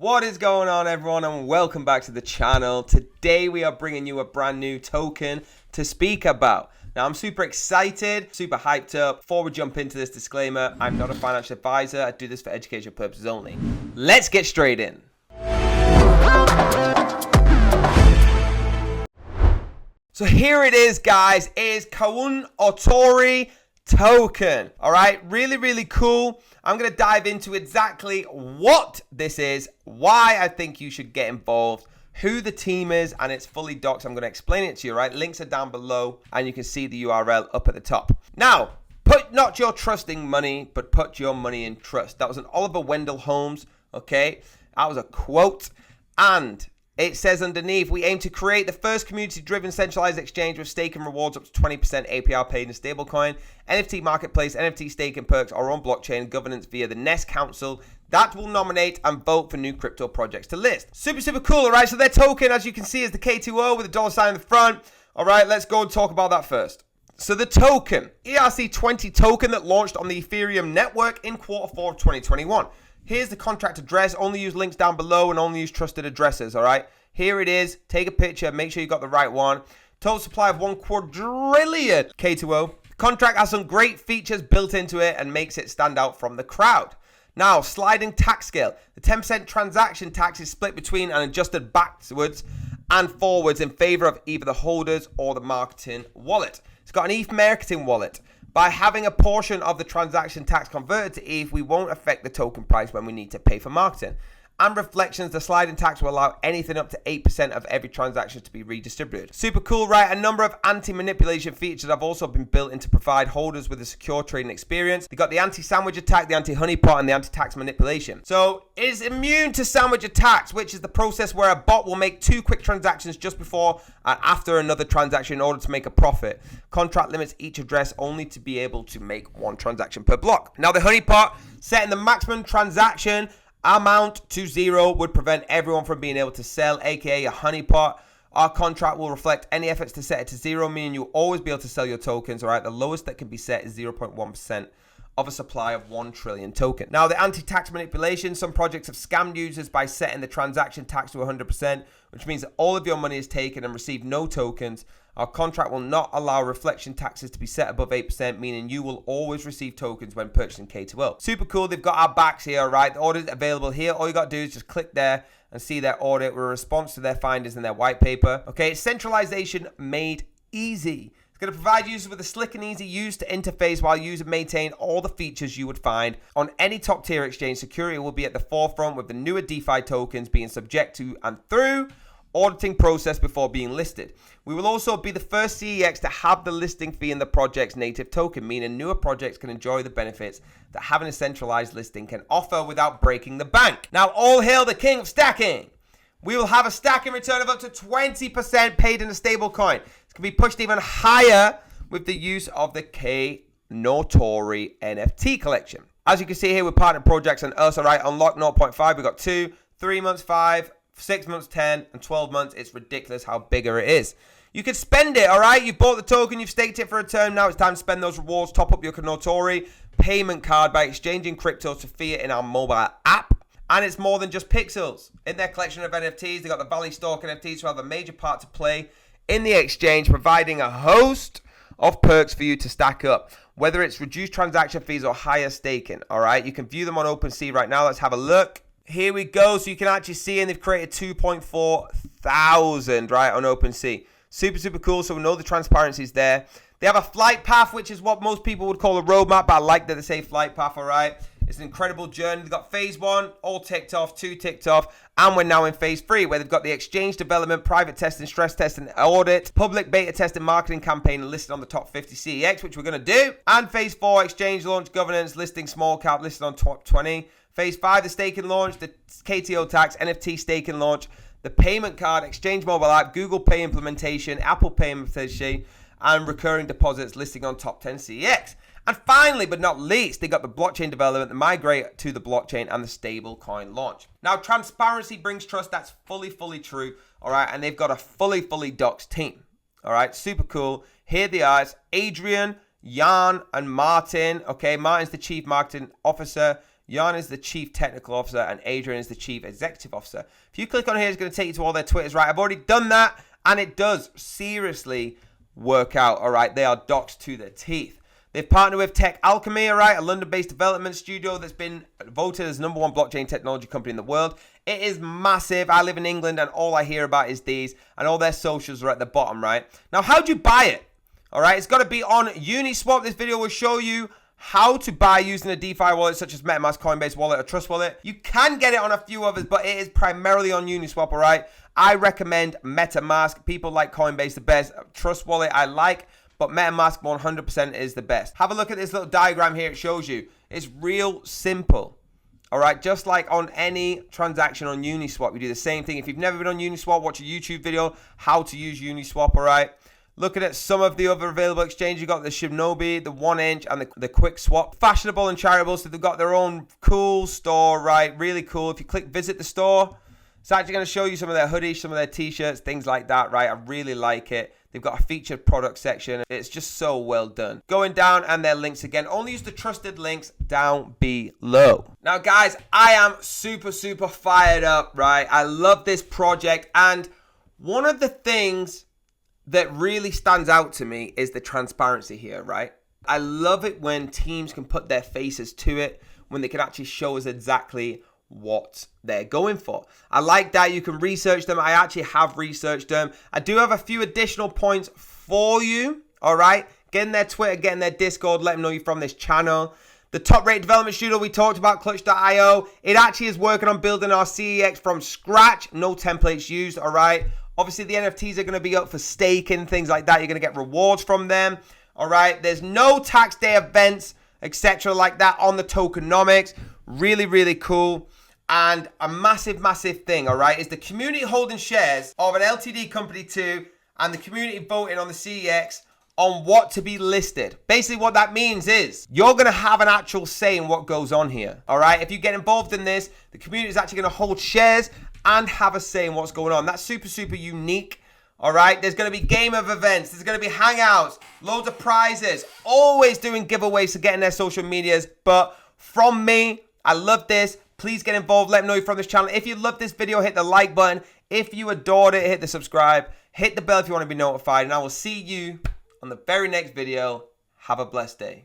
What is going on, everyone, and welcome back to the channel. Today we are bringing you a brand new token to speak about. Now, I'm super excited, super hyped up. Before we jump into this disclaimer, I'm not a financial advisor. I do this for educational purposes only. Let's get straight in. So here it is, guys. It is Kounotori token. All right, really cool. I'm going to dive into exactly what this is, why I think you should get involved, who the team is, and it's fully doxed. I'm going to explain it to you, right? Links are down below, and you can see the URL up at the top. Now, put not your trusting money, but put your money in trust. That was an Oliver Wendell Holmes, okay? That was a quote, and it says underneath, we aim to create the first community-driven centralized exchange with stake and rewards up to 20% APR paid in stablecoin, NFT marketplace, NFT stake and perks, our own blockchain governance via the Nest Council that will nominate and vote for new crypto projects to list. Super cool, all right? So their token, as you can see, is the K2O with a dollar sign in the front. All right, let's go and talk about that first. So the token, ERC20 token that launched on the Ethereum network in Q4 of 2021. Here's the contract address. Only use links down below and only use trusted addresses, all right? Here it is. Take a picture. Make sure you got the right one. Total supply of 1 quadrillion K2O. Contract has some great features built into it and makes it stand out from the crowd. Now, sliding tax scale. The 10% transaction tax is split between and adjusted backwards and forwards in favor of either the holders or the marketing wallet. It's got an ETH marketing wallet. By having a portion of the transaction tax converted to ETH, we won't affect the token price when we need to pay for marketing. And reflections, the sliding tax will allow anything up to 8% of every transaction to be redistributed. Super cool, right? A number of anti-manipulation features have also been built in to provide holders with a secure trading experience. They got the anti-sandwich attack, the anti-honeypot, and the anti-tax manipulation. So it is immune to sandwich attacks, which is the process where a bot will make 2 quick transactions just before and after another transaction in order to make a profit. Contract limits each address only to be able to make 1 transaction per block. Now the honeypot, setting the maximum transaction amount to 0 would prevent everyone from being able to sell, aka a honeypot. Our contract will reflect any efforts to set it to 0, meaning you'll always be able to sell your tokens, all right? The lowest that can be set is 0.1% of a supply of 1 trillion token. Now, the anti-tax manipulation, some projects have scammed users by setting the transaction tax to 100%, which means that all of your money is taken and receive no tokens. Our contract will not allow reflection taxes to be set above 8%, meaning you will always receive tokens when purchasing K2O. Super cool. They've got our backs here, right? The audit is available here. All you got to do is just click there and see their audit with a response to their findings in their white paper. Okay, centralization made easy. It's going to provide users with a slick and easy use to interface while users maintain all the features you would find on any top tier exchange. Security will be at the forefront with the newer DeFi tokens being subject to and through auditing process before being listed. We will also be the first CEX to have the listing fee in the project's native token, meaning newer projects can enjoy the benefits that having a centralized listing can offer without breaking the bank. Now, all hail the king of stacking. We will have a stacking return of up to 20% paid in a stable coin. It's going to be pushed even higher with the use of the Kounotori NFT collection. As you can see here with partner projects and us, all right, unlock 0.5, we got 2, 3 months, 5, 6 months, 10, and 12 months. It's ridiculous how bigger it is. You can spend it, all right? You've bought the token, you've staked it for a term. Now it's time to spend those rewards. Top up your Kounotori payment card by exchanging crypto to fiat in our mobile app. And it's more than just pixels. In their collection of NFTs, they got the Valley Stalk NFTs who have a major part to play in the exchange, providing a host of perks for you to stack up, whether it's reduced transaction fees or higher staking, all right? You can view them on OpenSea right now. Let's have a look. Here we go. So you can actually see, and they've created 2.4 thousand, right, on OpenSea. Super cool. So we know the transparency is there. They have a flight path, which is what most people would call a roadmap, but I like that they say flight path, all right? It's an incredible journey. They've got phase 1, all ticked off, 2 ticked off, and we're now in phase 3, where they've got the exchange development, private testing, stress testing, audit, public beta testing, marketing campaign listed on the top 50 CEX, which we're going to do, and phase 4, exchange launch, governance, listing small cap, listed on top 20. Phase 5, the staking launch, the KTO tax, NFT staking launch, the payment card, exchange mobile app, Google Pay implementation, Apple Pay implementation, and recurring deposits listing on top 10 CEX. And finally, but not least, they got the blockchain development, the migrate to the blockchain, and the stable coin launch. Now, transparency brings trust. That's fully true. All right. And they've got a fully doxed team. All right. Super cool. Here they are. It's Adrian, Jan, and Martin. Okay. Martin's the chief marketing officer. Jan is the Chief Technical Officer, and Adrian is the Chief Executive Officer. If you click on here, it's going to take you to all their Twitters, right? I've already done that, and it does seriously work out, all right? They are doxed to their teeth. They've partnered with Tech Alchemy, all right, a London-based development studio that's been voted as #1 blockchain technology company in the world. It is massive. I live in England, and all I hear about is these, and all their socials are at the bottom, right? Now, how do you buy it? All right, it's got to be on Uniswap. This video will show you how to buy using a DeFi wallet such as MetaMask, Coinbase Wallet, or Trust Wallet. You can get it on a few others, but it is primarily on Uniswap, all right? I recommend MetaMask. People like Coinbase the best. Trust Wallet I like, but MetaMask 100% is the best. Have a look at this little diagram here. It shows you. It's real simple. All right, just like on any transaction on Uniswap, we do the same thing. If you've never been on Uniswap, watch a YouTube video, how to use Uniswap, all right? Looking at some of the other available exchanges, you got the Shinobi, the 1inch, and the Quick Swap. Fashionable and charitable, so they've got their own cool store, right? Really cool. If you click visit the store, it's actually going to show you some of their hoodies, some of their t-shirts, things like that, right? I really like it. They've got a featured product section. It's just so well done. Going down, and their links again. Only use the trusted links down below. Now, guys, I am super, super fired up, right? I love this project, and one of the things that really stands out to me is the transparency here, right? I love it when teams can put their faces to it, when they can actually show us exactly what they're going for. I like that you can research them. I actually have researched them. I do have a few additional points for you, all right? Get in their Twitter, get in their Discord, let them know you're from this channel. The top-rated development studio we talked about, Clutch.io, it actually is working on building our CEX from scratch. No templates used, all right? Obviously, the NFTs are going to be up for staking, things like that. You're going to get rewards from them, all right? There's no tax day events, etc. like that on the tokenomics. Really, really cool. And a massive, massive thing, all right, is the community holding shares of an LTD company too, and the community voting on the CEX on what to be listed. Basically, what that means is you're going to have an actual say in what goes on here, all right? If you get involved in this, the community is actually going to hold shares and have a say in what's going on. That's super, super unique, all right? There's going to be game of events. There's going to be hangouts, loads of prizes, always doing giveaways to get in their social medias. But from me, I love this. Please get involved. Let me know you're from this channel. If you love this video, hit the like button. If you adored it, hit the subscribe. Hit the bell if you want to be notified. And I will see you on the very next video. Have a blessed day.